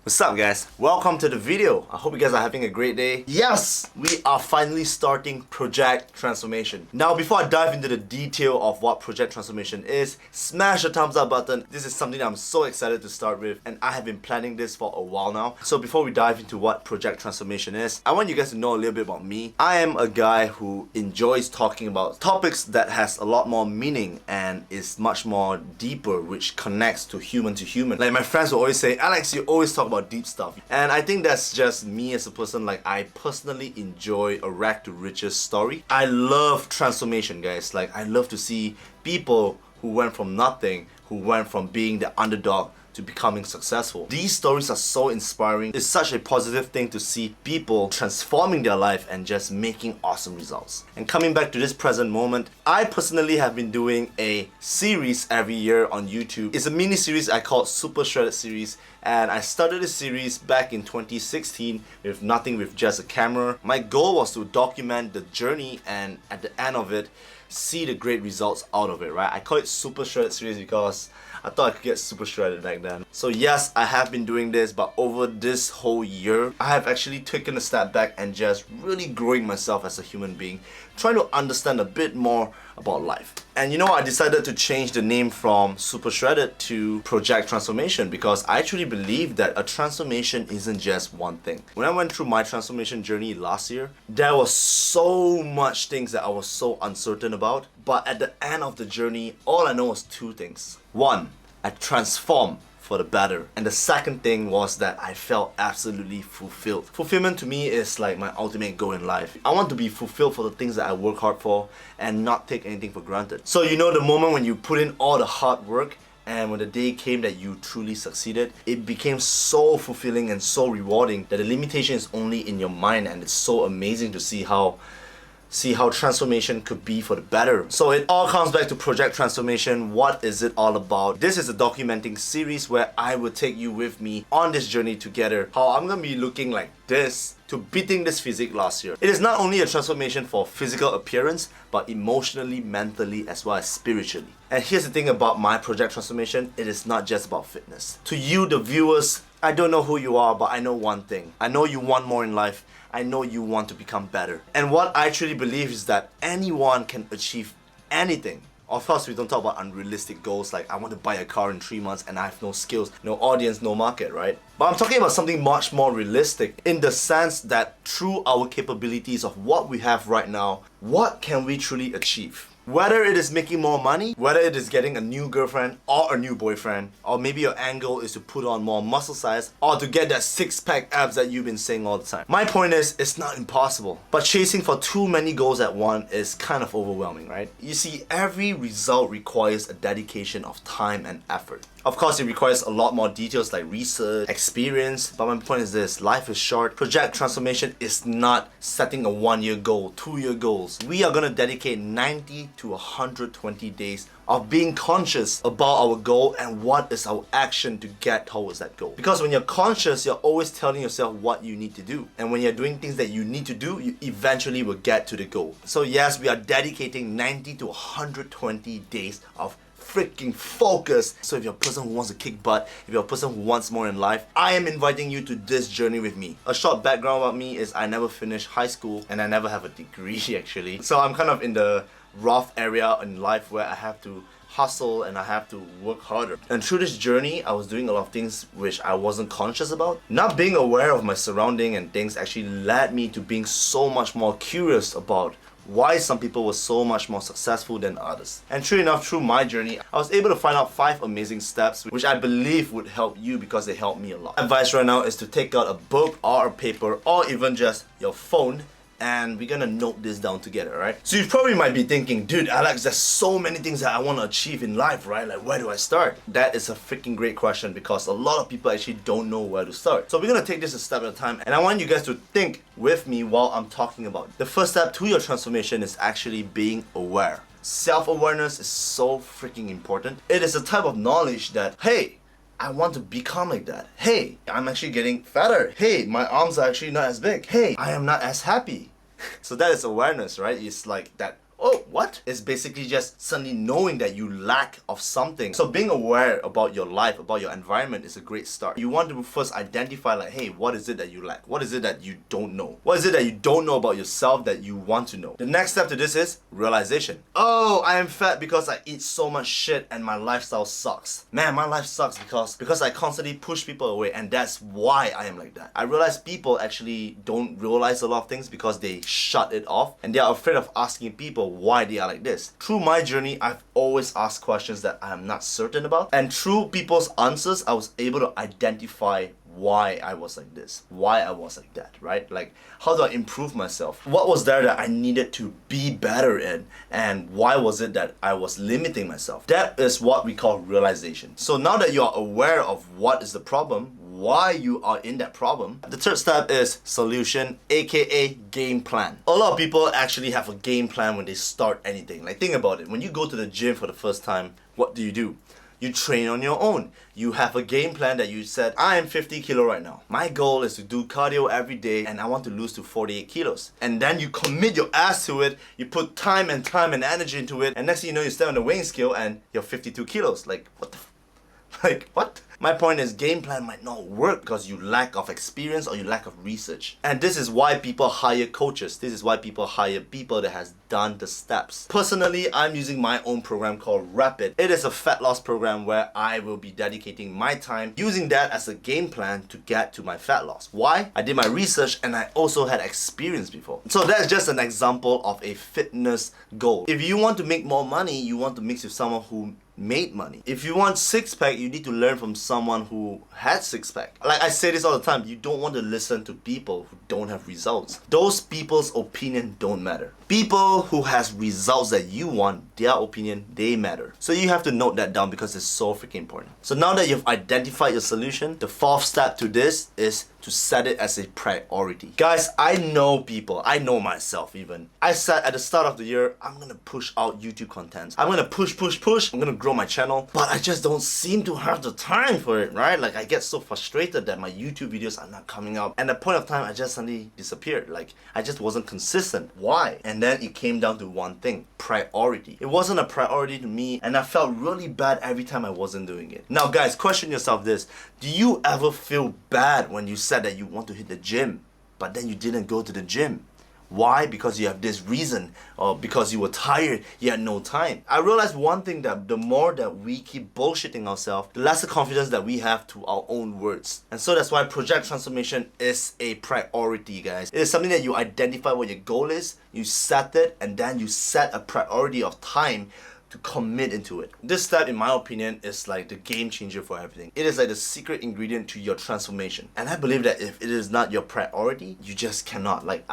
What's up guys? Welcome to the video. I hope you guys are having a great day. Yes! We are finally starting Project Transformation. Now before I dive into the detail of what Project Transformation is, smash the thumbs up button. This is something that I'm so excited to start with and I have been planning this for a while now. So before we dive into what Project Transformation is, I want you guys to know a little bit about me. I am a guy who enjoys talking about topics that has a lot more meaning and is much more deeper, which connects to human. Like my friends will always say, Alex, you always talk about deep stuff. And I think that's just me as a person. Like, I personally enjoy a rag to riches story. I love transformation, guys. Like, I love to see people who went from nothing, who went from being the underdog to becoming successful. These stories are so inspiring. It's such a positive thing to see people transforming their life and just making awesome results. And coming back to this present moment, I personally have been doing a series every year on YouTube. It's a mini series I call Super Shredded series, and I started this series back in 2016 with nothing, with just a camera. My goal was to document the journey and at the end of it, see the great results out of it, right? I call it Super Shredded series because I thought I could get super shredded back then. So yes, I have been doing this, but over this whole year, I have actually taken a step back and just really growing myself as a human being, trying to understand a bit more about life. And you know, I decided to change the name from Super Shredded to Project Transformation because I actually believe that a transformation isn't just one thing. When I went through my transformation journey last year, there was so much things that I was so uncertain about. But at the end of the journey, all I know was two things. One, I transformed for the better. And the second thing was that I felt absolutely fulfilled. Fulfillment to me is like my ultimate goal in life. I want to be fulfilled for the things that I work hard for and not take anything for granted. So you know, the moment when you put in all the hard work and when the day came that you truly succeeded, it became so fulfilling and so rewarding that the limitation is only in your mind, and it's so amazing to see how transformation could be for the better. So it all comes back to Project Transformation. What is it all about? This is a documenting series where I will take you with me on this journey together. How I'm gonna be looking like this to beating this physique last year. It is not only a transformation for physical appearance, but emotionally, mentally, as well as spiritually. And here's the thing about my Project Transformation, it is not just about fitness. To you, the viewers, I don't know who you are, but I know one thing. I know you want more in life. I know you want to become better. And what I truly believe is that anyone can achieve anything. Of course, we don't talk about unrealistic goals like I want to buy a car in 3 months and I have no skills, no audience, no market, right? But I'm talking about something much more realistic in the sense that through our capabilities of what we have right now, what can we truly achieve? Whether it is making more money, whether it is getting a new girlfriend or a new boyfriend, or maybe your angle is to put on more muscle size or to get that six-pack abs that you've been saying all the time. My point is, it's not impossible. But chasing for too many goals at once is kind of overwhelming, right? You see, every result requires a dedication of time and effort. Of course, it requires a lot more details like research, experience, but my point is this, life is short. Project Transformation is not setting a 1-year goal, 2-year goals. We are gonna dedicate 90 to 120 days of being conscious about our goal and what is our action to get towards that goal. Because when you're conscious, you're always telling yourself what you need to do. And when you're doing things that you need to do, you eventually will get to the goal. So yes, we are dedicating 90 to 120 days of freaking focus. So if you're a person who wants to kick butt, if you're a person who wants more in life, I am inviting you to this journey with me. A short background about me is I never finished high school and I never have a degree actually. So I'm kind of in the rough area in life where I have to hustle and I have to work harder. And through this journey, I was doing a lot of things which I wasn't conscious about. Not being aware of my surrounding and things actually led me to being so much more curious about why some people were so much more successful than others. And true enough, through my journey, I was able to find out 5 amazing steps which I believe would help you because they helped me a lot. Advice right now is to take out a book or a paper or even just your phone, and we're gonna note this down together, right? So you probably might be thinking, dude, Alex, there's so many things that I want to achieve in life, right? Like, where do I start? That is a freaking great question because a lot of people actually don't know where to start. So we're gonna take this a step at a time, and I want you guys to think with me while I'm talking about it. The first step to your transformation is actually being aware. Self-awareness is so freaking important. It is a type of knowledge that, hey, I want to become like that. Hey, I'm actually getting fatter. Hey, my arms are actually not as big. Hey, I am not as happy. So that is awareness, right? It's like that Oh, what? It's basically just suddenly knowing that you lack of something. So being aware about your life, about your environment is a great start. You want to first identify like, hey, what is it that you lack? What is it that you don't know? What is it that you don't know about yourself that you want to know? The next step to this is realization. Oh, I am fat because I eat so much shit and my lifestyle sucks. Man, my life sucks because I constantly push people away, and that's why I am like that. I realize people actually don't realize a lot of things because they shut it off and they are afraid of asking people why they are like this. Through my journey, I've always asked questions that I am not certain about, and through people's answers, I was able to identify why I was like this, why I was like that, right? Like, how do I improve myself? What was there that I needed to be better in? And why was it that I was limiting myself? That is what we call realization. So now that you are aware of what is the problem, why you are in that problem, the third step is solution, aka game plan. A lot of people actually have a game plan when they start anything. Like, think about it. When you go to the gym for the first time, what do? You train on your own. You have a game plan that you said, I am 50 kilo right now. My goal is to do cardio every day and I want to lose to 48 kilos. And then you commit your ass to it, you put time and energy into it, and next thing you know, you stand on the weighing scale and you're 52 kilos. Like, what the like, what? My point is, game plan might not work because you lack of experience or you lack of research. And this is why people hire coaches. This is why people hire people that has done the steps. Personally, I'm using my own program called Rapid. It is a fat loss program where I will be dedicating my time using that as a game plan to get to my fat loss. Why? I did my research and I also had experience before. So that's just an example of a fitness goal. If you want to make more money, you want to mix with someone who made money. If you want six-pack, you need to learn from someone who had six-pack. Like I say this all the time, you don't want to listen to people who don't have results. Those people's opinion don't matter. People who has results that you want, their opinion, they matter. So you have to note that down because it's so freaking important. So now that you've identified your solution, the fourth step to this is to set it as a priority. Guys, I know people, I know myself even. I said at the start of the year, I'm gonna push out YouTube content. I'm gonna push. I'm gonna grow my channel, but I just don't seem to have the time for it, right? Like, I get so frustrated that my YouTube videos are not coming up. And at the point of time, I just suddenly disappeared. Like, I just wasn't consistent. Why? And then it came down to one thing, priority. It wasn't a priority to me, and I felt really bad every time I wasn't doing it. Now guys, question yourself this. Do you ever feel bad when you said that you want to hit the gym, but then you didn't go to the gym? Why? Because you have this reason, or because you were tired, you had no time. I realized one thing, that the more that we keep bullshitting ourselves, the lesser confidence that we have to our own words. And so that's why project transformation is a priority, guys. It is something that you identify what your goal is, you set it, and then you set a priority of time to commit into it. This step, in my opinion, is like the game changer for everything. It is like the secret ingredient to your transformation. And I believe that if it is not your priority, you just cannot. Like,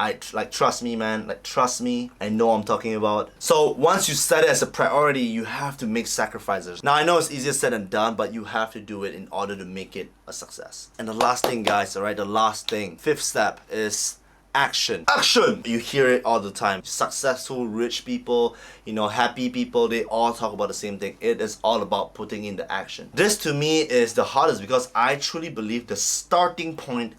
trust me, man. Like, trust me. I know what I'm talking about. So once you set it as a priority, you have to make sacrifices. Now I know it's easier said than done, but you have to do it in order to make it a success. And the last thing, guys, alright, the last thing, fifth step is action. Action! You hear it all the time. Successful, rich people, happy people, they all talk about the same thing. It is all about putting in the action. This to me is the hardest because I truly believe the starting point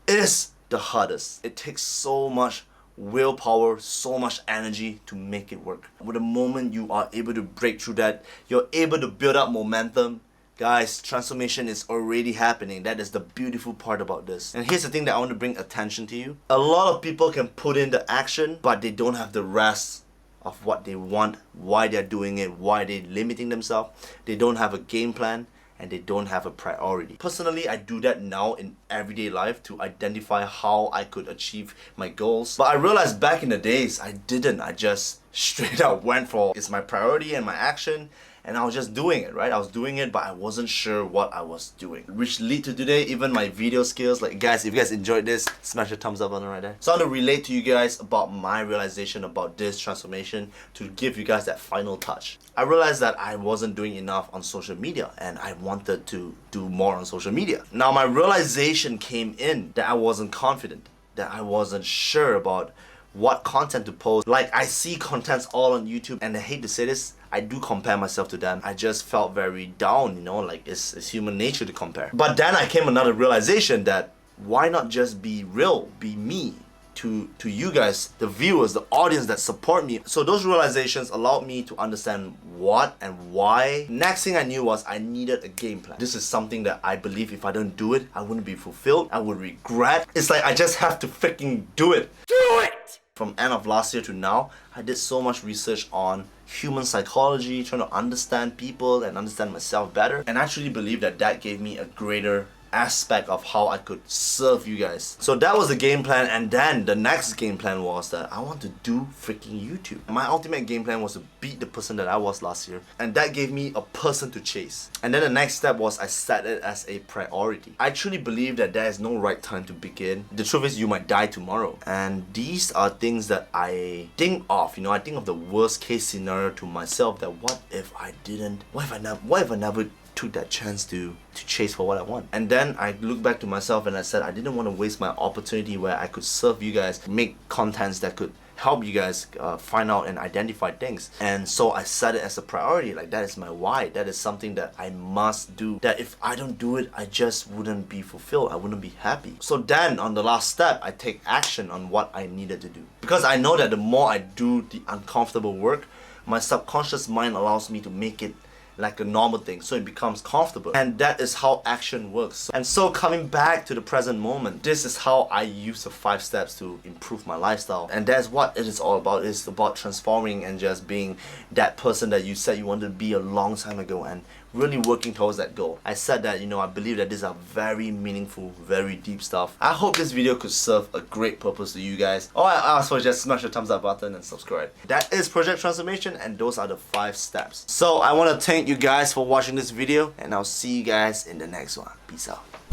is the hardest. It takes so much willpower, so much energy to make it work. But the moment you are able to break through that, you're able to build up momentum. Guys, transformation is already happening. That is the beautiful part about this. And here's the thing that I want to bring attention to you. A lot of people can put in the action, but they don't have the rest of what they want, why they're doing it, why they're limiting themselves. They don't have a game plan, and they don't have a priority. Personally, I do that now in everyday life to identify how I could achieve my goals. But I realized back in the days, I didn't. I just straight up went for, it's my priority and my action. And I was just doing it, right? I was doing it, but I wasn't sure what I was doing. Which lead to today, even my video skills. Like, guys, if you guys enjoyed this, smash the thumbs up button right there. So I want to relate to you guys about my realization about this transformation to give you guys that final touch. I realized that I wasn't doing enough on social media and I wanted to do more on social media. Now my realization came in that I wasn't confident, that I wasn't sure about what content to post. Like, I see contents all on YouTube, and I hate to say this, I do compare myself to them. I just felt very down, like it's human nature to compare. But then I came another realization that why not just be real, be me, to you guys, the viewers, the audience that support me. So those realizations allowed me to understand what and why. Next thing I knew was I needed a game plan. This is something that I believe if I don't do it, I wouldn't be fulfilled. I would regret. It's like I just have to freaking do it. Do it! From end of last year to now, I did so much research on human psychology, trying to understand people and understand myself better. And I actually believe that that gave me a greater aspect of how I could serve you guys. So that was the game plan, and then the next game plan was that I want to do freaking YouTube. My ultimate game plan was to beat the person that I was last year, and that gave me a person to chase. And then the next step was I set it as a priority. I truly believe that there is no right time to begin. The truth is you might die tomorrow, and these are things that I think of. I think of the worst case scenario to myself, that what if I didn't, what if I never took that chance to chase for what I want. And then I look back to myself and I said I didn't want to waste my opportunity where I could serve you guys, make contents that could help you guys find out and identify things. And so I set it as a priority. Like, that is my why. That is something that I must do, that if I don't do it, I just wouldn't be fulfilled. I wouldn't be happy. So then on the last step, I take action on what I needed to do, because I know that the more I do the uncomfortable work, my subconscious mind allows me to make it like a normal thing, so it becomes comfortable. And that is how action works. And so coming back to the present moment, this is how I use the 5 steps to improve my lifestyle. And that's what it is all about. It's about transforming and just being that person that you said you wanted to be a long time ago, and really working towards that goal. I said that, I believe that these are very meaningful, very deep stuff. I hope this video could serve a great purpose to you guys. All I ask for is just smash the thumbs up button and subscribe. That is Project Transformation, and those are the 5 steps. So I want to thank you guys for watching this video, and I'll see you guys in the next one. Peace out.